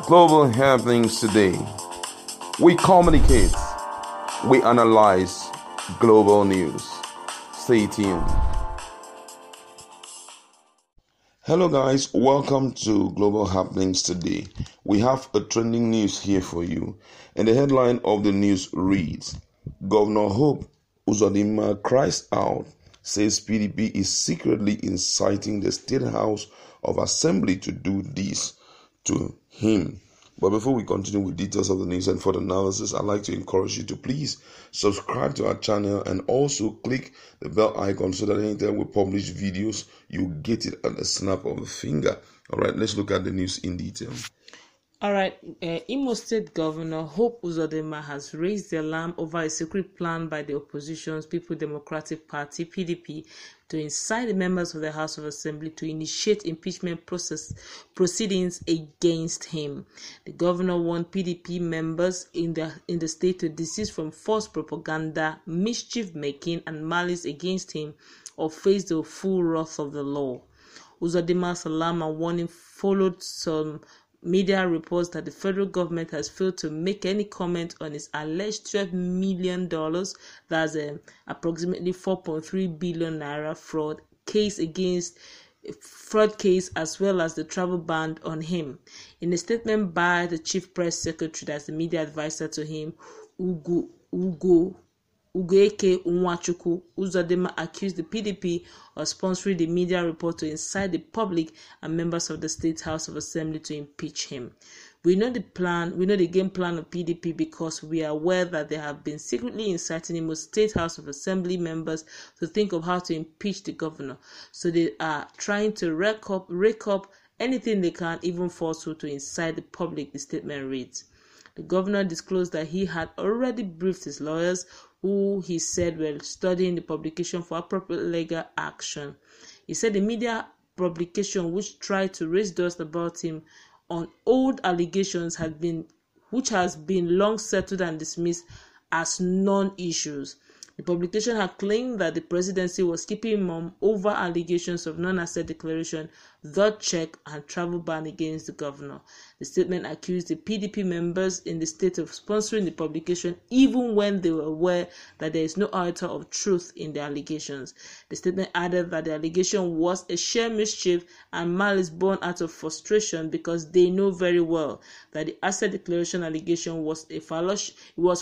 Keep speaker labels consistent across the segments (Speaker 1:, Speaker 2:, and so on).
Speaker 1: Global happenings today. We communicate, we analyze global news. Stay tuned. Hello guys, welcome to Global Happenings Today. We have a trending news here for you, and the headline of the news reads, Gov.Hope Uzodinma cries out, says PDP is secretly inciting the State House of Assembly to do this to him. But before we continue with details of the news and further analysis, I'd like to encourage you to please subscribe to our channel and also click the bell icon so that anytime we publish videos, you get it at the snap of a finger. All right, let's look at the news in detail.
Speaker 2: All right, Imo State Governor Hope Uzodinma has raised the alarm over a secret plan by the opposition's People's Democratic Party (PDP) to incite the members of the House of Assembly to initiate impeachment proceedings against him. The governor warned PDP members in the state to desist from false propaganda, mischief making, and malice against him, or face the full wrath of the law. Uzodinma's alarm and warning followed some media reports that the federal government has failed to make any comment on its alleged $12 million, that's approximately 4.3 billion naira fraud case, as well as the travel ban on him. In a statement by the chief press secretary, that's the media advisor to him, Ugoeke Nwachukwu, Uzodinma accused the PDP of sponsoring the media report to incite the public and members of the State House of Assembly to impeach him. We know the game plan of PDP because we are aware that they have been secretly inciting Imo State House of Assembly members to think of how to impeach the governor. So they are trying to rake up anything they can, even falsehood, to incite the public, the statement reads. The governor disclosed that he had already briefed his lawyers, who he said were studying the publication for appropriate legal action. He said the media publication, which tried to raise dust about him on old allegations, which has been long settled and dismissed as non-issues. The publication had claimed that the presidency was keeping mum over allegations of non-asset declaration, dot check, and travel ban against the governor. The statement accused the PDP members in the state of sponsoring the publication, even when they were aware that there is no iota of truth in the allegations. The statement added that the allegation was a sheer mischief and malice born out of frustration because they know very well that the asset declaration allegation was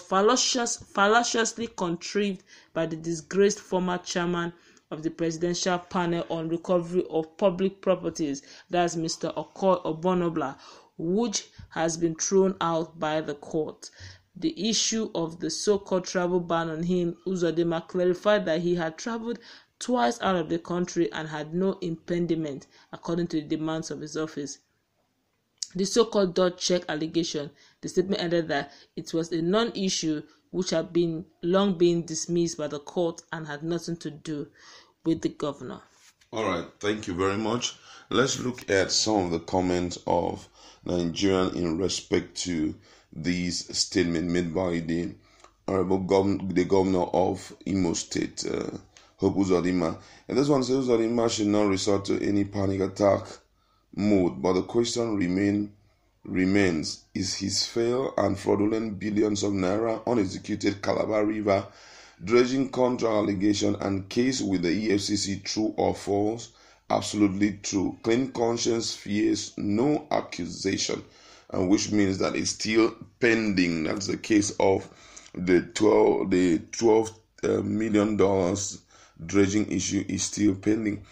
Speaker 2: fallaciously contrived by the disgraced former chairman of the Presidential Panel on Recovery of Public Properties, that's Mr. Okoy Obonobla, which has been thrown out by the court. The issue of the so-called travel ban on him, Uzodinma clarified that he had traveled twice out of the country and had no impediment, according to the demands of his office. The so-called dot check allegation, the statement added that it was a non-issue which had long been dismissed by the court and had nothing to do with the governor.
Speaker 1: All right, thank you very much. Let's look at some of the comments of Nigerians in respect to this statement made by the governor of Imo State, Hope Uzodinma. And this one says Uzodinma should not resort to any panic attack mode, but the question remains, is his failed and fraudulent billions of naira unexecuted Calabar River dredging contra allegation and case with the EFCC true or false? Absolutely true. Clean conscience fears no accusation, and which means that it's still pending. That's the case of the $12 million dredging issue is still pending.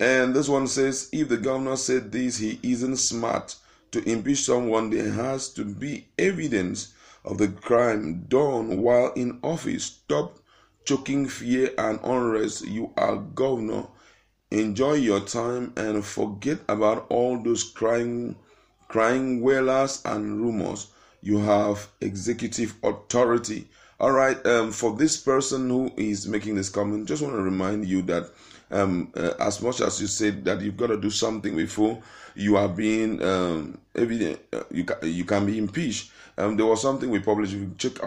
Speaker 1: And this one says, if the governor said this, he isn't smart. To impeach someone, there has to be evidence of the crime done while in office. Stop choking fear and unrest. You are governor. Enjoy your time and forget about all those crying wailers and rumors. You have executive authority. All right, for this person who is making this comment, just want to remind you that as much as you said that you've got to do something before you are being evident, you can be impeached. There was something we published. If you check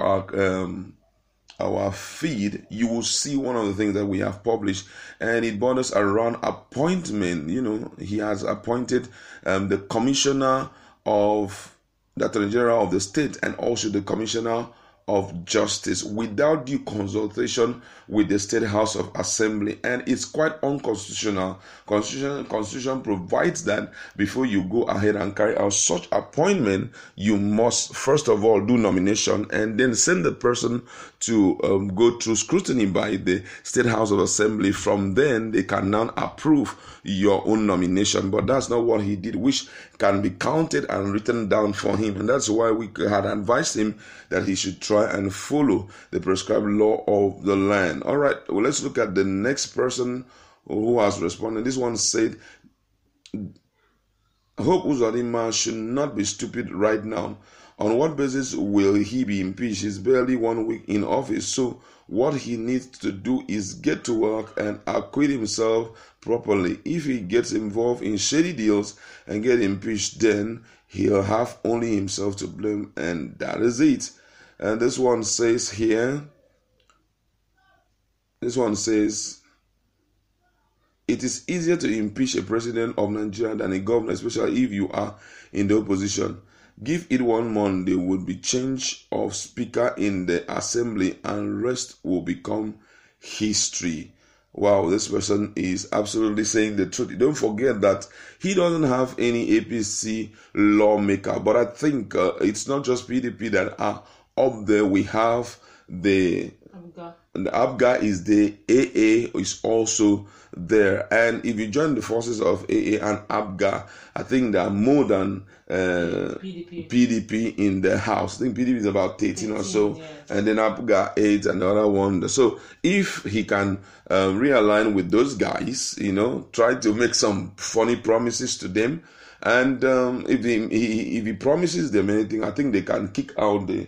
Speaker 1: our feed, you will see one of the things that we have published, and it borders around appointment. You know, he has appointed the commissioner of the Attorney General of the state and also the Commissioner of Justice without due consultation with the State House of Assembly, and it's quite unconstitutional. Constitution provides that before you go ahead and carry out such appointment, you must first of all do nomination and then send the person to go through scrutiny by the State House of Assembly. From then, they can now approve your own nomination, but that's not what he did, which can be counted and written down for him, and that's why we had advised him that he should try and follow the prescribed law of the land. All right, well, let's look at the next person who has responded. This one said, Hope Uzodinma should not be stupid right now. On what basis will he be impeached? He's barely 1 week in office, so what he needs to do is get to work and acquit himself properly. If he gets involved in shady deals and get impeached, then he'll have only himself to blame, and that is it. And this one says here, it is easier to impeach a president of Nigeria than a governor, especially if you are in the opposition. Give it 1 month, there would be change of speaker in the assembly and rest will become history. Wow, this person is absolutely saying the truth. Don't forget that he doesn't have any APC lawmaker, but I think it's not just PDP that are up there. We have the ABGA is the AA is also there, and if you join the forces of AA and ABGA, I think there are more than PDP in the house. I think PDP is about 13 or so, yes. And then ABGA 8 and the other one. So if he can realign with those guys, try to make some funny promises to them, and if he promises them anything, I think they can kick out the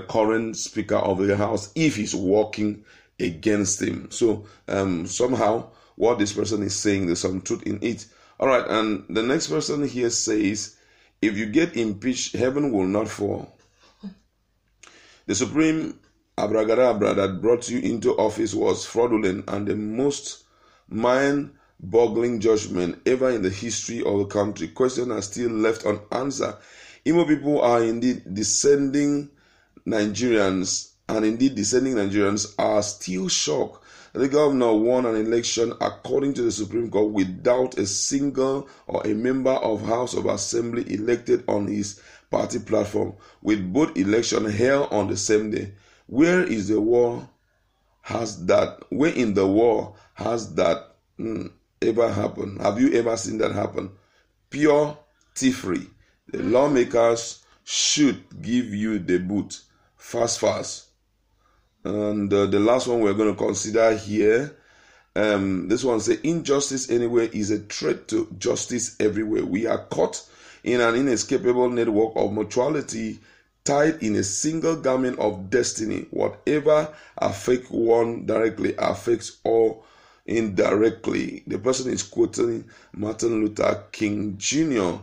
Speaker 1: current Speaker of the House if he's working against him. So somehow what this person is saying, there's some truth in it. All right, and the next person here says, if you get impeached, heaven will not fall. The supreme abracadabra that brought you into office was fraudulent and the most mind-boggling judgment ever in the history of the country. Questions are still left unanswered. Imo people are indeed descending Nigerians, and indeed descending Nigerians are still shocked that the governor won an election according to the Supreme Court without a single or a member of House of Assembly elected on his party platform, with both elections held on the same day. Where in the war has that ever happened? Have you ever seen that happen? Pure thievery. The lawmakers should give you the boot. Fast. And the last one we're going to consider here, this one says, injustice anywhere is a threat to justice everywhere. We are caught in an inescapable network of mutuality, tied in a single garment of destiny. Whatever affects one directly affects all indirectly. The person is quoting Martin Luther King Jr.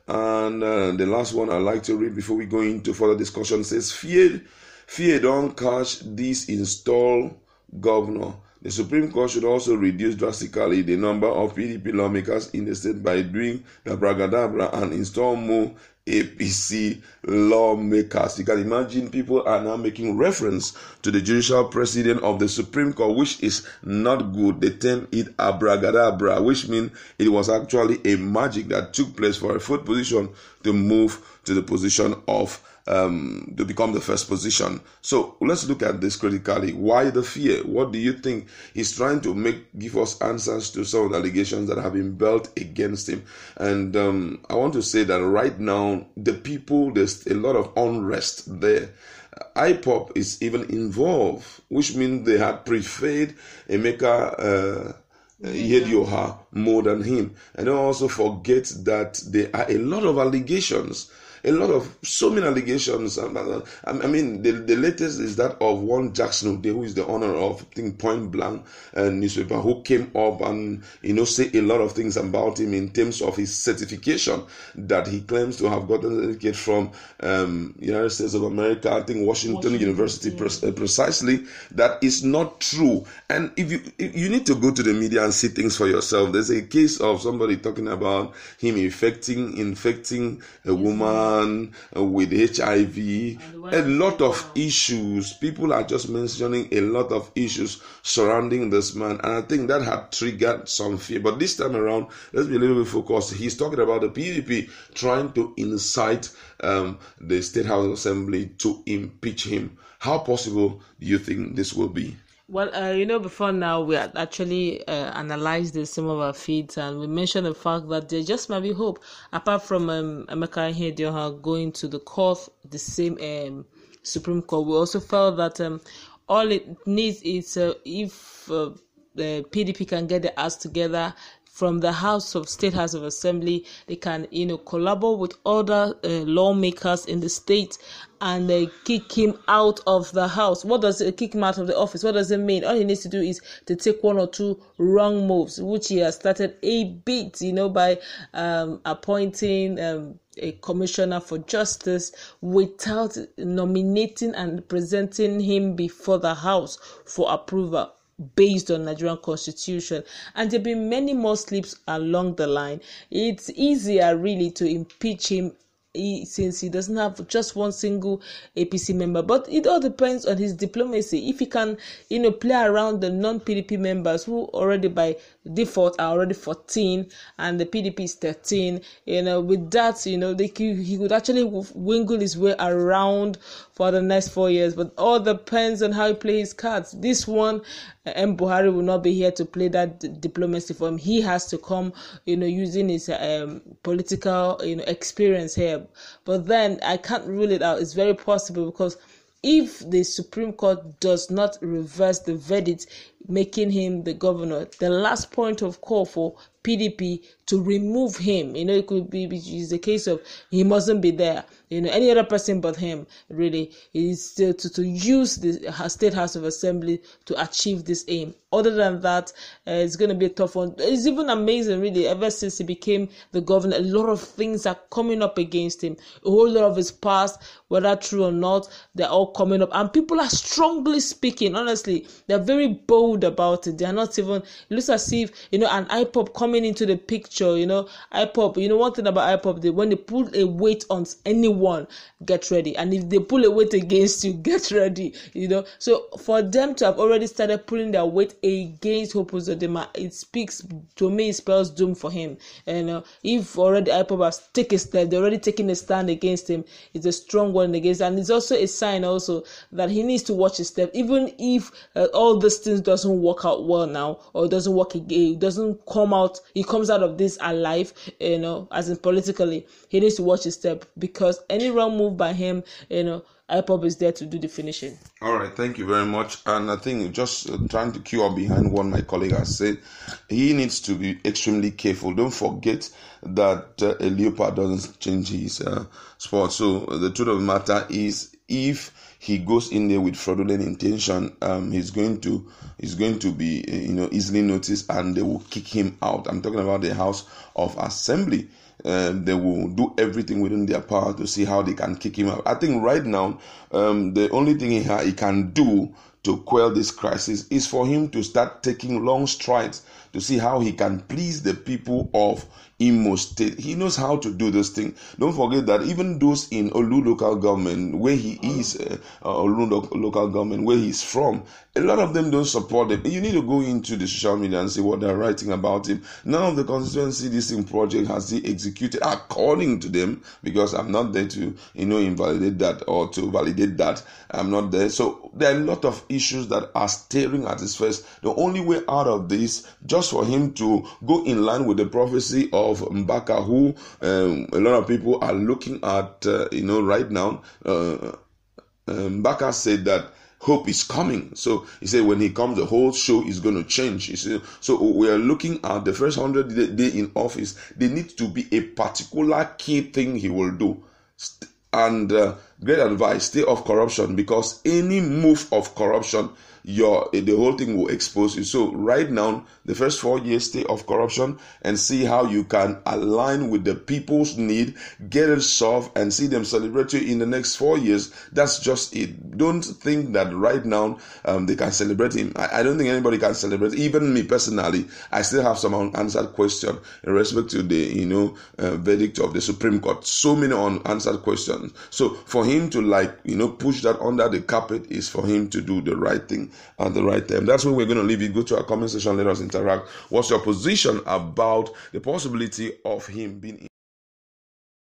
Speaker 1: And the last one I'd like to read before we go into further discussion says, Fear don't catch this installed governor. The Supreme Court should also reduce drastically the number of PDP lawmakers in the state by doing the abracadabra and install more APC lawmakers. You can imagine people are now making reference to the judicial president of the Supreme Court, which is not good. They term it abracadabra, which means it was actually a magic that took place for a fourth position to move to the position of to become the first position. So let's look at this critically. Why the fear? What do you think? He's trying to give us answers to some of the allegations that have been built against him. And I want to say that right now, the people, there's a lot of unrest there. IPOP is even involved, which means they had preferred Emeka Ihedioha more than him. And don't also forget that there are a lot of allegations. So many allegations. I mean, the latest is that of one Jackson, who is the owner of, I think, Point Blank newspaper, who came up and, say a lot of things about him in terms of his certification that he claims to have gotten a certificate from United States of America, I think Washington University, precisely. That is not true. And if you need to go to the media and see things for yourself. there's a case of somebody talking about him infecting a woman with HIV. A lot of issues. People are just mentioning a lot of issues surrounding this man, and I think that had triggered some fear. But this time around, let's be a little bit focused. He's talking about the PDP trying to incite the State House Assembly to impeach him. How possible do you think this will be?
Speaker 2: Well, before now, we had actually analyzed some of our feeds, and we mentioned the fact that there just might be hope. Apart from Emeka Ihedioha going to the court, the same Supreme Court, we also felt that all it needs is if the PDP can get their ass together from the State House of Assembly, they can, collaborate with other lawmakers in the state and kick him out of the house. What does it kick him out of the office? What does it mean? All he needs to do is to take one or two wrong moves, which he has started a bit, by appointing a commissioner for justice without nominating and presenting him before the House for approval, based on Nigerian constitution. And there have been many more slips along the line. It's easier really to impeach him since he doesn't have just one single APC member, but it all depends on his diplomacy. If he can, play around the non-PDP members who already by default are already 14 and the PDP is 13, with that, he could actually wiggle his way around for the next 4 years. But all depends on how he plays his cards. This one, M. Buhari will not be here to play that diplomacy for him. He has to come, using his political, experience here. But then I can't rule it out. It's very possible, because if the Supreme Court does not reverse the verdict making him the governor, the last point of call for PDP to remove him, it could be the case of he mustn't be there. Any other person but him really is to use the State House of Assembly to achieve this aim. Other than that, it's going to be a tough one. It's even amazing, really. Ever since he became the governor, a lot of things are coming up against him. A whole lot of his past, whether true or not, they're all coming up, and people are strongly speaking. Honestly, they're very bold about it. They're not even. It looks as if an IPOP coming into the picture. IPOP. One thing about IPOP, when they put a weight on anyone, get ready. And if they pull a weight against you, get ready. So for them to have already started pulling their weight against Hope Uzodinma, it speaks to me. It spells doom for him. And if already IPOP has taken a step, they're already taking a stand against him. It's a strong one against, and it's also a sign also that he needs to watch his step. Even if all these things doesn't work out well now, or doesn't work again, doesn't come out, he comes out of this alive, as in politically, he needs to watch his step, because any wrong move by him, IPOP is there to do the finishing.
Speaker 1: All right, thank you very much. And I think just trying to queue up behind what my colleague has said, he needs to be extremely careful. Don't forget that a leopard doesn't change his spot. So the truth of the matter is, if he goes in there with fraudulent intention, he's going to be easily noticed, and they will kick him out. I'm talking about the House of Assembly. They will do everything within their power to see how they can kick him out. I think right now, the only thing he can do to quell this crisis is for him to start taking long strides to see how he can please the people of Imo State. He knows how to do this thing. Don't forget that even those in Olu local government, where he is, Olu local government, where he's from, a lot of them don't support him. You need to go into the social media and see what they're writing about him. None of the constituency this project has he executed according to them, because I'm not there to invalidate that or to validate that. I'm not there. So there are a lot of issues that are staring at his face. The only way out of this, just for him to go in line with the prophecy of Mbaka, who a lot of people are looking at right now. Mbaka said that hope is coming. So he said when he comes, the whole show is going to change. He said, so we are looking at the first 100 days in office. There needs to be a particular key thing he will do. And great advice, stay off corruption, because any move of corruption the whole thing will expose you. So right now, the first 4 years, stay off corruption and see how you can align with the people's need, get it solved, and see them celebrate you in the next 4 years. That's just it. Don't think that right now they can celebrate him. I don't think anybody can celebrate. Even me personally, I still have some unanswered question in respect to the verdict of the Supreme Court. So many unanswered questions. So for him to push that under the carpet is for him to do the right thing at the right time. That's where we're going to leave it. Go to our comment section. Let us interact. What's your position about the possibility of him being